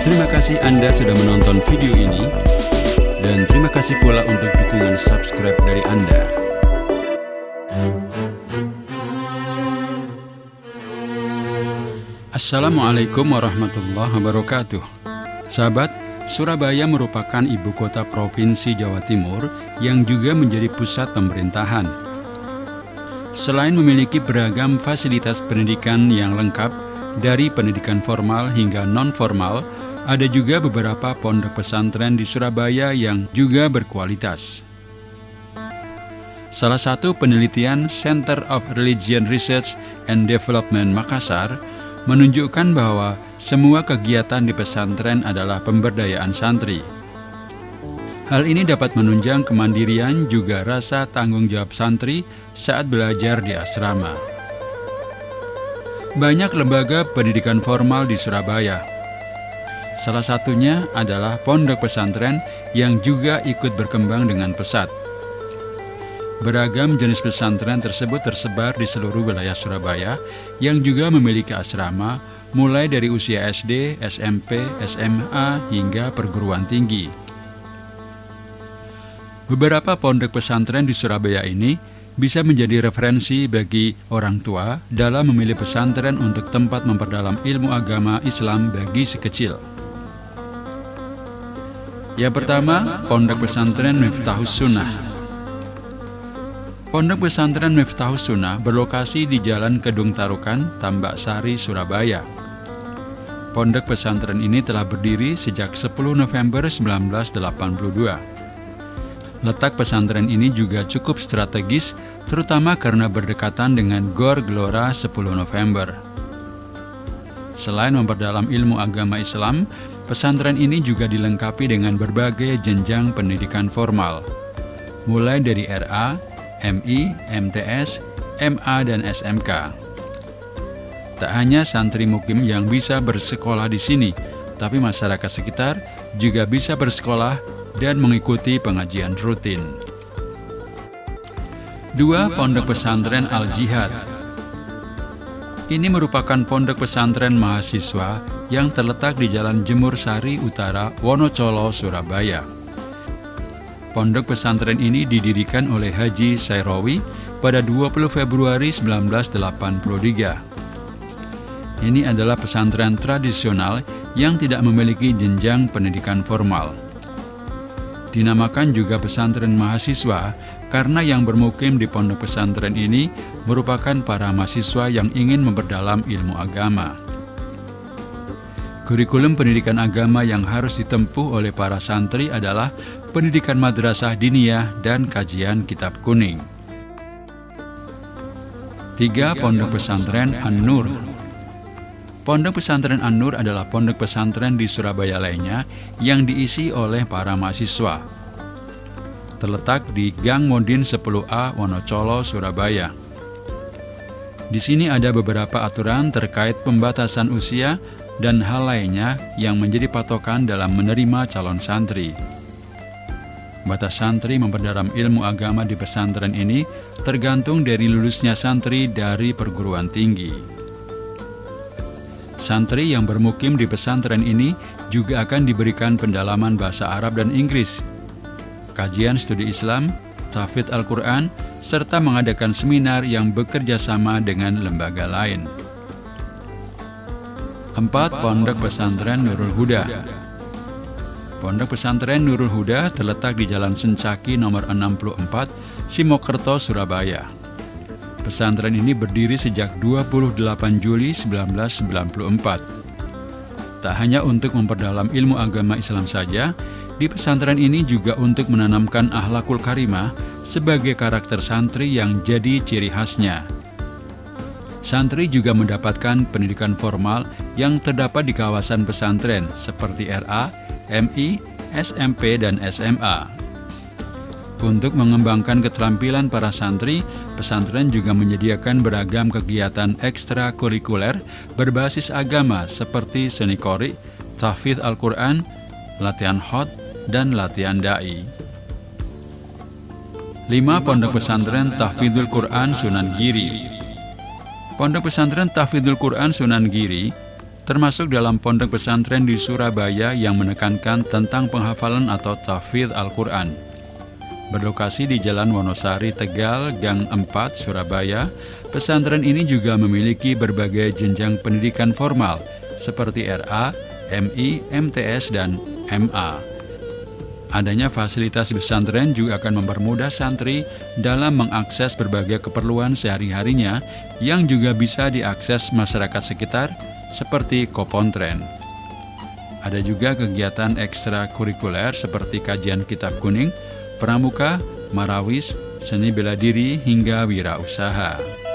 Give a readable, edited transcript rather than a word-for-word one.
Terima kasih Anda sudah menonton video ini, dan terima kasih pula untuk dukungan subscribe dari Anda. Assalamualaikum warahmatullahi wabarakatuh. Sahabat, Surabaya merupakan ibu kota Provinsi Jawa Timur yang juga menjadi pusat pemerintahan. Selain memiliki beragam fasilitas pendidikan yang lengkap, dari pendidikan formal hingga non-formal, ada juga beberapa pondok pesantren di Surabaya yang juga berkualitas. Salah satu penelitian Center of Religion Research and Development Makassar menunjukkan bahwa semua kegiatan di pesantren adalah pemberdayaan santri. Hal ini dapat menunjang kemandirian juga rasa tanggung jawab santri saat belajar di asrama. Banyak lembaga pendidikan formal di Surabaya. Salah satunya adalah pondok pesantren yang juga ikut berkembang dengan pesat. Beragam jenis pesantren tersebut tersebar di seluruh wilayah Surabaya yang juga memiliki asrama mulai dari usia SD, SMP, SMA, hingga perguruan tinggi. Beberapa pondok pesantren di Surabaya ini bisa menjadi referensi bagi orang tua dalam memilih pesantren untuk tempat memperdalam ilmu agama Islam bagi si kecil. Yang pertama, Pondok Pesantren Miftahus Sunnah. Pondok Pesantren Miftahus Sunnah berlokasi di Jalan Kedung Tarukan, Tambak Sari, Surabaya. Pondok pesantren ini telah berdiri sejak 10 November 1982. Letak pesantren ini juga cukup strategis, terutama karena berdekatan dengan Gor Gelora 10 November. Selain memperdalam ilmu agama Islam, pesantren ini juga dilengkapi dengan berbagai jenjang pendidikan formal, mulai dari RA, MI, MTS, MA, dan SMK. Tak hanya santri mukim yang bisa bersekolah di sini, tapi masyarakat sekitar juga bisa bersekolah dan mengikuti pengajian rutin. 2. Pondok Pesantren Al-Jihad. Ini merupakan pondok pesantren mahasiswa yang terletak di Jalan Jemur Sari Utara, Wonocolo, Surabaya. Pondok pesantren ini didirikan oleh Haji Sairawi pada 20 Februari 1983. Ini adalah pesantren tradisional yang tidak memiliki jenjang pendidikan formal. Dinamakan juga pesantren mahasiswa karena yang bermukim di pondok pesantren ini merupakan para mahasiswa yang ingin memperdalam ilmu agama. Kurikulum pendidikan agama yang harus ditempuh oleh para santri adalah pendidikan madrasah diniyah dan kajian kitab kuning. 3. Pondok Pesantren An-Nur. Pondok Pesantren An-Nur adalah pondok pesantren di Surabaya lainnya yang diisi oleh para mahasiswa. Terletak di Gang Modin 10A, Wonocolo, Surabaya. Di sini ada beberapa aturan terkait pembatasan usia dan hal lainnya yang menjadi patokan dalam menerima calon santri. Batas santri memperdalam ilmu agama di pesantren ini tergantung dari lulusnya santri dari perguruan tinggi. Santri yang bermukim di pesantren ini juga akan diberikan pendalaman bahasa Arab dan Inggris, kajian studi Islam, tahfidz Al-Quran, serta mengadakan seminar yang bekerja sama dengan lembaga lain. 4. Pondok Pesantren Nurul Huda. Pondok Pesantren Nurul Huda terletak di Jalan Sencaki nomor 64, Simokerto, Surabaya. Pesantren ini berdiri sejak 28 Juli 1994. Tak hanya untuk memperdalam ilmu agama Islam saja, di pesantren ini juga untuk menanamkan akhlakul karimah sebagai karakter santri yang jadi ciri khasnya. Santri juga mendapatkan pendidikan formal yang terdapat di kawasan pesantren seperti RA, MI, SMP, dan SMA. Untuk mengembangkan keterampilan para santri, pesantren juga menyediakan beragam kegiatan ekstrakurikuler berbasis agama seperti seni qori, tahfidz Al-Quran, latihan khot, dan latihan da'i. 5. Pondok Pesantren Tahfidzul Quran Sunan Giri. Pondok Pesantren Tahfidzul Quran Sunan Giri termasuk dalam pondok pesantren di Surabaya yang menekankan tentang penghafalan atau tahfidz Al-Quran. Berlokasi di Jalan Wonosari, Tegal, Gang 4, Surabaya, pesantren ini juga memiliki berbagai jenjang pendidikan formal seperti RA, MI, MTS, dan MA. Adanya fasilitas pesantren juga akan mempermudah santri dalam mengakses berbagai keperluan sehari-harinya yang juga bisa diakses masyarakat sekitar seperti Kopontren. Ada juga kegiatan ekstrakurikuler seperti kajian kitab kuning, pramuka, marawis, seni bela diri, hingga wirausaha.